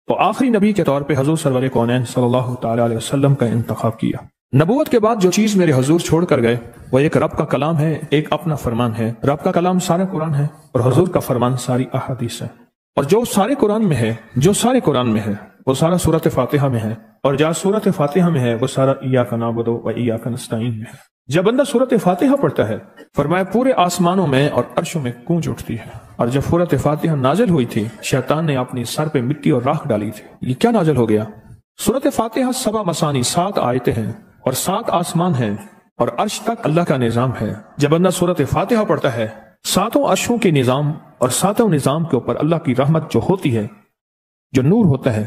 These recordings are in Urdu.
تو آخری نبی کے طور پہ حضور سرور کونین صلی اللہ تعالی علیہ وسلم کا انتخاب کیا۔ نبوت کے بعد جو چیز میرے حضور چھوڑ کر گئے وہ ایک رب کا کلام ہے، ایک اپنا فرمان ہے۔ رب کا کلام سارا قرآن ہے اور حضور کا فرمان ساری احادیث ہے، اور جو سارے قرآن میں ہے وہ سارا سورۃ فاتحہ میں ہے، اور جو سورۃ فاتحہ میں ہے وہ سارا ایاک نعبد و ایاک نستعین میں ہے۔ جب بندہ سورۃ فاتحہ پڑھتا ہے فرمایا پورے آسمانوں میں اور عرشوں میں گونج اٹھتی ہے۔ اور جب سورۃ فاتحہ نازل ہوئی تھی شیطان نے اپنی سر پہ مٹی اور راکھ ڈالی تھی۔ یہ کیا نازل ہو گیا؟ سورۃ فاتحہ 7 مثانی 7 آیتیں ہیں اور 7 آسمان ہیں اور عرش تک اللہ کا نظام ہے۔ جب بندہ سورۃ فاتحہ پڑھتا ہے 7 عرشوں کے نظام اور 7 نظام کے اوپر اللہ کی رحمت جو ہوتی ہے، جو نور ہوتا ہے،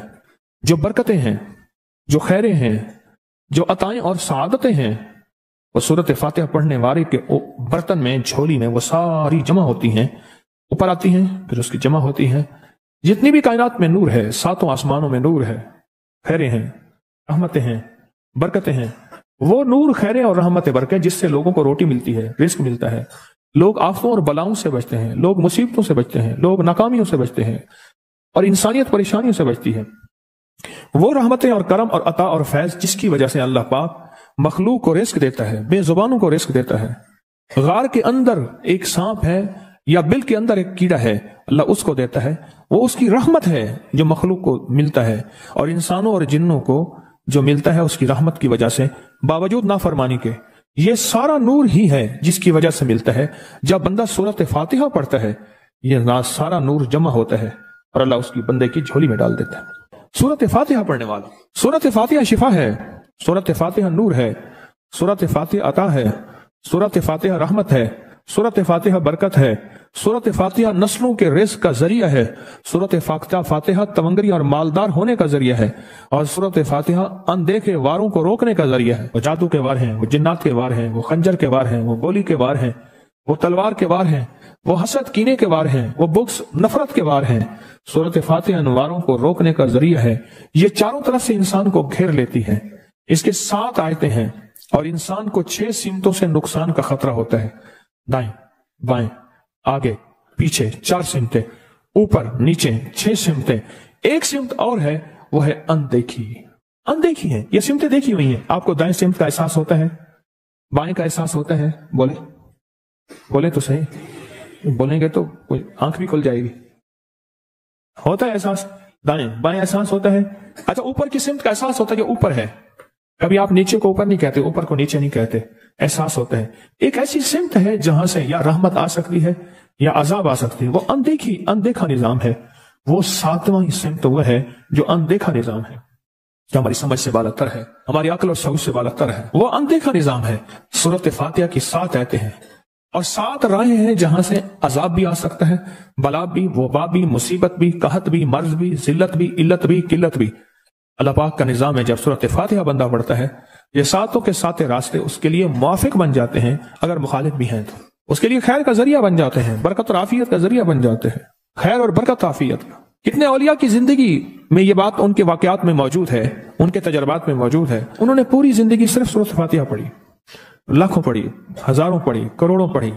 جو برکتیں ہیں، جو خیریں ہیں، جو عطائیں اور سعادتیں ہیں، وہ سورۃ فاتحہ پڑھنے والے کے برتن میں، جھولی میں وہ ساری جمع ہوتی ہیں، اوپر آتی ہیں پھر اس کی جمع ہوتی ہیں۔ جتنی بھی کائنات میں نور ہے، 7 آسمانوں میں نور ہے، خیریں ہیں، رحمتیں ہیں، برکتیں ہیں۔ وہ نور، خیریں اور رحمت برکت جس سے لوگوں کو روٹی ملتی ہے، رزق ملتا ہے، لوگ آفتوں اور بلاؤں سے بچتے ہیں، لوگ مصیبتوں سے بچتے ہیں، لوگ ناکامیوں سے بچتے ہیں اور انسانیت پریشانیوں سے بچتی ہے۔ وہ رحمتیں اور کرم اور عطا اور فیض جس کی وجہ سے اللہ پاک مخلوق کو رزق دیتا ہے، بے زبانوں کو رزق دیتا ہے۔ غار کے اندر ایک سانپ ہے یا بل کے اندر ایک کیڑا ہے، اللہ اس کو دیتا ہے، وہ اس کی رحمت ہے جو مخلوق کو ملتا ہے، اور انسانوں اور جنوں کو جو ملتا ہے اس کی رحمت کی وجہ سے باوجود نافرمانی کے۔ یہ سارا نور ہی ہے جس کی وجہ سے ملتا ہے۔ جب بندہ سورۃ فاتحہ پڑھتا ہے یہ سارا نور جمع ہوتا ہے اور اللہ اس کی بندے کی جھولی میں ڈال دیتا ہے۔ سورۃ فاتحہ پڑھنے والا، سورۃ فاتحہ شفا ہے، سورۃ فاتحہ نور ہے، سورۃ فاتحہ عطا ہے، سورۃ فاتحہ رحمت ہے، سورۃ فاتحہ برکت ہے، سورۃ فاتحہ نسلوں کے رزق کا ذریعہ ہے، سورۃ فاتحہ تونگری اور مالدار ہونے کا ذریعہ ہے، اور سورۃ فاتحہ اندیکھے واروں کو روکنے کا ذریعہ ہے۔ وہ جادو کے وار ہیں، وہ جنات کے وار ہیں، وہ خنجر کے وار ہیں، وہ گولی کے وار ہیں، وہ تلوار کے وار ہیں، وہ حسد کینے کے وار ہیں، وہ بغض نفرت کے وار ہیں۔ سورۃ فاتحہ ان واروں کو روکنے کا ذریعہ ہے۔ یہ چاروں طرف سے انسان کو گھیر لیتی ہے۔ اس کے 7 آیتیں ہیں اور انسان کو 6 سمتوں سے نقصان کا خطرہ ہوتا ہے، دائیں بائیں آگے پیچھے، 4 سمتیں، اوپر نیچے 6 سمتیں۔ ایک سمت اور ہے وہ ہے اندیکھی ہے۔ یہ سمتیں دیکھی ہوئی ہیں، آپ کو دائیں سمت کا احساس ہوتا ہے، بائیں کا احساس ہوتا ہے، بولے تو صحیح، بولیں گے تو کوئی آنکھ بھی کھل جائے گی۔ ہوتا ہے احساس، دائیں بائیں احساس ہوتا ہے۔ اچھا اوپر کی سمت کا احساس ہوتا ہے جو اوپر ہے، کبھی آپ نیچے کو اوپر نہیں کہتے، اوپر کو نیچے نہیں کہتے، احساس ہوتا ہے۔ ایک ایسی سمت ہے جہاں سے یا رحمت آ سکتی ہے یا عذاب آ سکتی ہے، وہ اندیکھا نظام ہے۔ وہ 7واں سمت وہ ہے جو اندیکھا نظام ہے، جو ہماری سمجھ سے بالاتر ہے، ہماری عقل اور شعور سے بالاتر ہے، وہ اندیکھا نظام ہے۔ سورۃ فاتحہ کی 7 آیتیں ہیں اور 7 راہیں ہیں جہاں سے عذاب بھی آ سکتا ہے، بلا بھی، وبا بھی، مصیبت بھی، قحط بھی، مرض بھی، ذلت بھی، علت بھی، قلت بھی۔ اللہ پاک کا نظام ہے۔ جب سورۃ فاتحہ بندہ پڑھتا ہے یہ 7 کے 7 راستے اس کے لیے موافق بن جاتے ہیں، اگر مخالف بھی ہیں تو اس کے لیے خیر کا ذریعہ بن جاتے ہیں، برکت اور عافیت کا ذریعہ بن جاتے ہیں، خیر اور برکت عافیت کا۔ کتنے اولیاء کی زندگی میں یہ بات ان کے واقعات میں موجود ہے، ان کے تجربات میں موجود ہے۔ انہوں نے پوری زندگی صرف سورۃ فاتحہ پڑھی، لاکھوں پڑھی، ہزاروں پڑھی، کروڑوں پڑھی،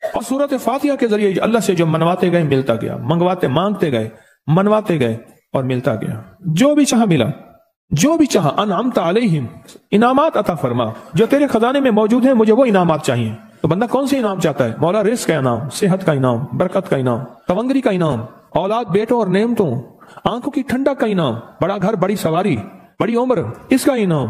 اور سورۃ فاتحہ کے ذریعے اللہ سے جو منواتے گئے ملتا گیا، مانگتے گئے منواتے گئے اور ملتا گیا۔ جو بھی چاہا ملا، جو بھی چاہا۔ انعمت علیہم، انعامات عطا فرما، جو تیرے خزانے میں موجود ہیں مجھے وہ انعامات چاہیے۔ تو بندہ کون سے انعام چاہتا ہے؟ مولا رزق کا انعام، صحت کا انعام، برکت کا انعام، تونگری کا انعام، اولاد بیٹوں اور نعمتوں، آنکھوں کی ٹھنڈک کا انعام، بڑا گھر، بڑی سواری، بڑی عمر، اس کا انعام،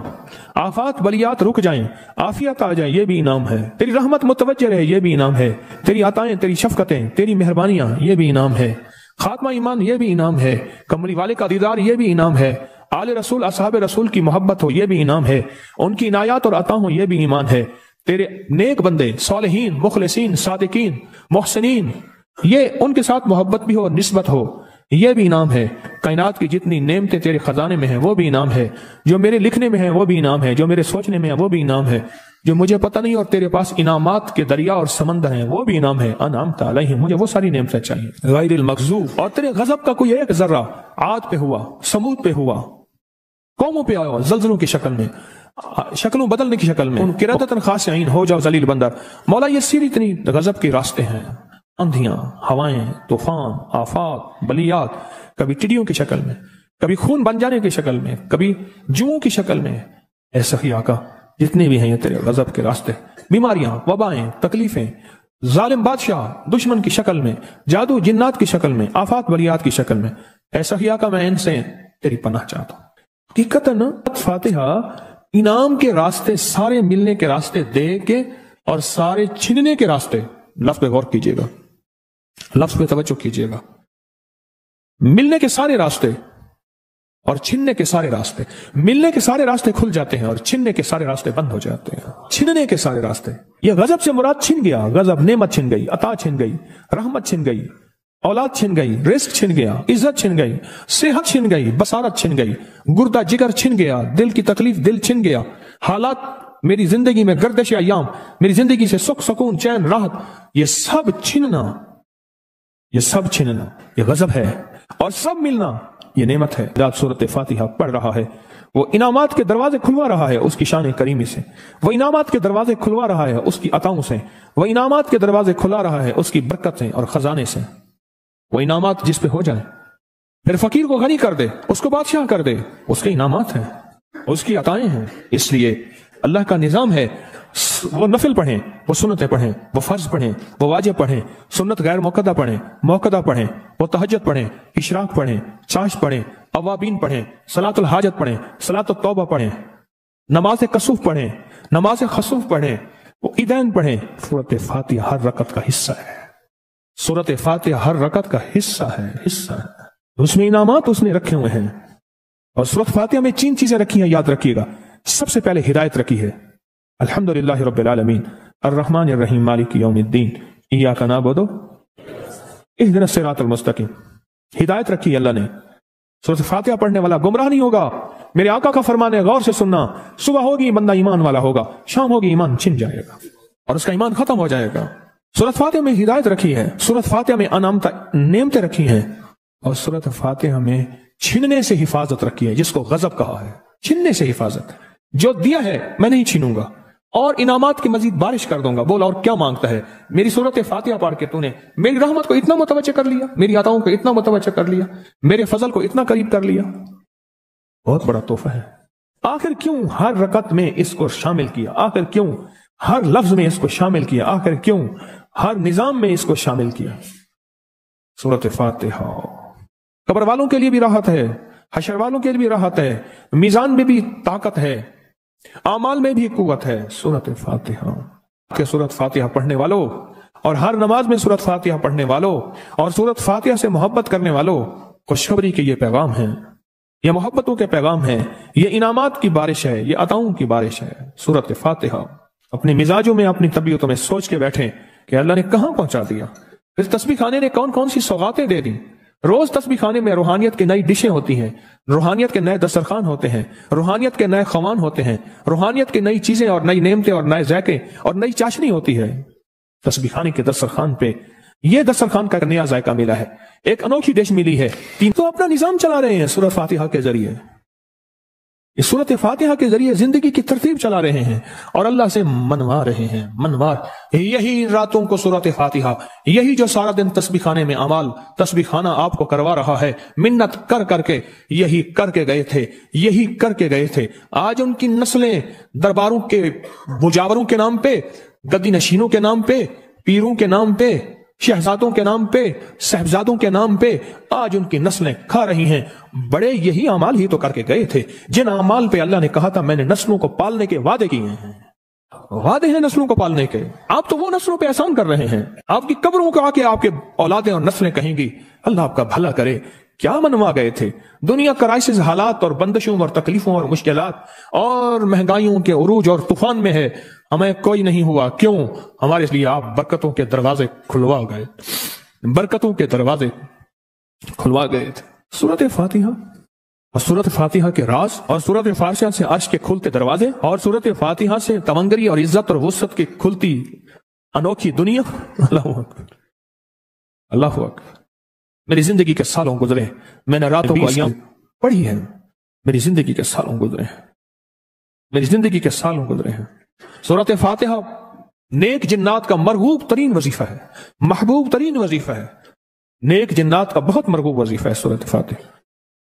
آفات بلیات رک جائیں، عافیت آ جائے، یہ بھی انعام ہے، تیری رحمت متوجہ رہے، یہ بھی انعام ہے، تیری عطائیں، تیری شفقتیں، تیری مہربانیاں، یہ بھی انعام ہے، خاتمہ ایمان، یہ بھی انعام ہے، کملی والے کا دیدار، یہ بھی انعام ہے، آل رسول اصحاب رسول کی محبت ہو، یہ بھی انعام ہے، ان کی عنایات اور عطا ہوں، یہ بھی ایمان ہے، تیرے نیک بندے، صالحین، مخلصین، صادقین، محسنین، یہ ان کے ساتھ محبت بھی ہو، نسبت ہو، یہ بھی انعام ہے۔ کائنات کی جتنی نعمتیں تیرے خزانے میں ہیں وہ بھی انعام ہے، جو میرے لکھنے میں ہیں وہ بھی انعام ہے، جو میرے سوچنے میں ہے وہ بھی انعام ہے، جو مجھے پتہ نہیں اور تیرے پاس انعامات کے دریا اور سمندر ہیں وہ بھی انعام ہے۔ انعمت علیہم، مجھے وہ ساری نعمتیں چاہیے، غیر المغضوب، اور تیرے غضب کا کوئی ایک ذرہ عاد پہ ہوا، سمود پہ ہوا، قوموں پہ آیا زلزلوں کی شکل میں، شکلوں بدلنے کی شکل میں، ان قرادتاً خاسعین، ہو جاؤ ذلیل بندر۔ مولا یہ سری اتنی غضب کے راستے ہیں، اندھیاں، ہوائیں، طوفان، آفات، بلیات، کبھی ٹڈیوں کی شکل میں، کبھی خون بن جانے کی شکل میں، کبھی جوؤں کی شکل میں۔ اے سخی آقا، جتنے بھی ہیں یہ تیرے غضب کے راستے، بیماریاں، وبائیں، تکلیفیں، ظالم بادشاہ دشمن کی شکل میں، جادو جنات کی شکل میں، آفات بلیات کی شکل میں، اے سخی آقا میں ان سے تیری پناہ چاہتا ہوں۔ حقیقتاً فاتحہ انعام کے راستے، سارے ملنے کے راستے دے کے اور سارے چھننے کے راستے، لفظ پہ غور کیجئے گا، لفظ پہ توجہ کیجئے گا، ملنے کے سارے راستے اور چھننے کے سارے راستے، ملنے کے سارے راستے کھل جاتے ہیں اور چھننے کے سارے راستے بند ہو جاتے ہیں۔ چھننے کے سارے راستے، یہ غضب سے مراد چھن گیا، غضب نعمت چھن گئی، عطا چھن گئی، رحمت چھن گئی، اولاد چھن گئی، رزق چھن گیا، عزت چھن گئی، صحت چھن گئی، بصارت چھن گئی، گردہ جگر چھن گیا، دل کی تکلیف دل چھن گیا، حالات میری زندگی میں، گردش ایام میری زندگی سے، سکھ سکون چین راحت، یہ سب چھننا، یہ سب چھننا یہ غضب ہے، اور سب ملنا یہ نعمت ہے۔ جب سورۃ فاتحہ پڑھ رہا ہے وہ انعامات کے دروازے کھلوا رہا ہے اس کی شان کریمی سے، وہ انعامات کے دروازے کھلوا رہا ہے اس کی عطاؤں سے، وہ انعامات کے دروازے کھلا رہا ہے اس کی برکتیں اور خزانے سے۔ وہ انعامات جس پہ ہو جائیں، پھر فقیر کو غنی کر دے، اس کو بادشاہ کر دے، اس کے انعامات ہیں، اس کی عطائیں ہیں۔ اس لیے اللہ کا نظام ہے، وہ نفل پڑھیں، وہ سنتیں پڑھیں، وہ فرض پڑھیں، وہ واجب پڑھیں، سنت غیر موقدہ پڑھیں، موقدہ پڑھیں، وہ تہجد پڑھیں، اشراق پڑھیں، چاشت پڑھیں، اوابین پڑھیں، صلاۃ الحاجت پڑھیں، صلاۃ التوبہ پڑھیں، نماز کسوف پڑھیں، نماز خسوف پڑھیں، وہ عیدین پڑھیں۔ سورۃ فاتحہ ہر رکعت کا حصہ ہے، سورۃ فاتحہ ہر رکعت کا حصہ ہے، حصہ ہے، اس میں انعامات اس نے رکھے ہوئے ہیں۔ اور سورۃ فاتحہ میں 3 چیزیں رکھی ہیں، یاد رکھیے گا۔ سب سے پہلے ہدایت رکھی ہے، الحمدللہ رب العالمین الرحمن الرحیم مالک یوم الدین ایاک نعبد اہدنا الصراط المستقیم۔ ہدایت رکھی اللہ نے۔ سورۃ فاتحہ پڑھنے والا گمراہ نہیں ہوگا، میرے آقا کا فرمان ہے، غور سے سننا۔ صبح ہوگی بندہ ایمان والا ہوگا، شام ہوگی ایمان چھن جائے گا اور اس کا ایمان ختم ہو جائے گا۔ سورۃ فاتحہ میں ہدایت رکھی ہے، سورۃ فاتحہ میں نعمتیں رکھی ہیں، اور سورۃ فاتحہ میں چھننے سے حفاظت رکھی ہے، جس کو غضب کہا ہے، چھننے سے حفاظت۔ جو دیا ہے میں نہیں چھینوں گا، اور انعامات کی مزید بارش کر دوں گا۔ بول اور کیا مانگتا ہے؟ میری سورۃ فاتحہ پڑھ کے تو نے میری رحمت کو اتنا متوجہ کر لیا، میری عطاؤں کو اتنا متوجہ کر لیا، میرے فضل کو اتنا قریب کر لیا، بہت بڑا تحفہ ہے۔ آخر کیوں ہر رکعت میں اس کو شامل کیا؟ آخر کیوں ہر لفظ میں اس کو شامل کیا؟ آخر کیوں ہر نظام میں اس کو شامل کیا؟ سورۃ فاتحہ قبر والوں کے لیے بھی راحت ہے، حشر والوں کے لیے بھی راحت ہے، میزان میں بھی طاقت ہے، اعمال میں بھی قوت ہے۔ سورۃ فاتحہ کہ سورۃ فاتحہ پڑھنے والوں، اور ہر نماز میں سورۃ فاتحہ پڑھنے والوں، اور سورۃ فاتحہ سے محبت کرنے والوں، خوشخبری کے یہ پیغام ہیں، یہ محبتوں کے پیغام ہیں، یہ انعامات کی بارش ہے، یہ عطاؤں کی بارش ہے۔ سورۃ فاتحہ اپنے مزاجوں میں، اپنی طبیعتوں میں سوچ کے بیٹھیں کہ اللہ نے کہاں پہنچا دیا، اس تسبیح خانے نے کون کون سی سوغاتیں دے دی۔ روز تسبیح خانے میں روحانیت کی نئی ڈشیں ہوتی ہیں، روحانیت کے نئے دسترخوان ہوتے ہیں، روحانیت کے نئے خوان ہوتے ہیں، روحانیت کی نئی چیزیں اور نئی نعمتیں اور نئے ذائقے اور نئی چاشنی ہوتی ہے۔ تسبیح خانے کے دسترخوان پہ یہ دسترخوان کا نیا ذائقہ ملا ہے، ایک انوکھی ڈش ملی ہے۔ تو اپنا نظام چلا رہے ہیں سورۃ فاتحہ کے ذریعے، اس سورۃ فاتحہ کے ذریعے زندگی کی ترتیب چلا رہے ہیں اور اللہ سے منوا رہے ہیں، منوا۔ یہی راتوں کو سورۃ فاتحہ، یہی جو سارا دن تسبیح خانے میں اعمال تسبیح خانہ آپ کو کروا رہا ہے، منت کر کر کے یہی کر کے گئے تھے، یہی کر کے گئے تھے۔ آج ان کی نسلیں درباروں کے مجاوروں کے نام پہ، گدی نشینوں کے نام پہ، پیروں کے نام پہ، شہزادوں کے نام پہ، صاحبزادوں کے نام پہ آج ان کی نسلیں کھا رہی ہیں۔ بڑے یہی اعمال ہی تو کر کے گئے تھے جن اعمال پہ اللہ نے کہا تھا میں نے نسلوں کو پالنے کے وعدے کیے ہیں، وعدے ہیں نسلوں کو پالنے کے۔ آپ تو وہ نسلوں پہ احسان کر رہے ہیں، آپ کی قبروں کو آ کے آپ کے اولادیں اور نسلیں کہیں گی اللہ آپ کا بھلا کرے، کیا منوا گئے تھے۔ دنیا کرائسس حالات اور بندشوں اور تکلیفوں اور مشکلات اور مہنگائیوں کے عروج اور طوفان میں ہے، ہمیں کوئی نہیں ہوا، کیوں؟ ہمارے لیے آپ برکتوں کے دروازے کھلوا گئے، برکتوں کے دروازے کھلوا گئے تھے۔ سورۃ فاتحہ اور سورۃ فاتحہ کے راز، اور سورۃ فاتحہ سے عرش کے کھلتے دروازے، اور سورۃ فاتحہ سے تونگری اور عزت اور وسعت کی کھلتی انوکھی دنیا۔ اللہ اکبر، اللہ اکبر۔ میری زندگی کے سالوں گزرے، میں نے راتوں کو ایام پڑھی ہے، میری زندگی کے سالوں گزرے ہیں، میری زندگی کے سالوں گزرے ہیں۔ سورۃ فاتحہ نیک جنات کا مرغوب ترین وظیفہ ہے، محبوب ترین وظیفہ ہے، نیک جنات کا بہت مرغوب وظیفہ ہے سورۃ فاتحہ۔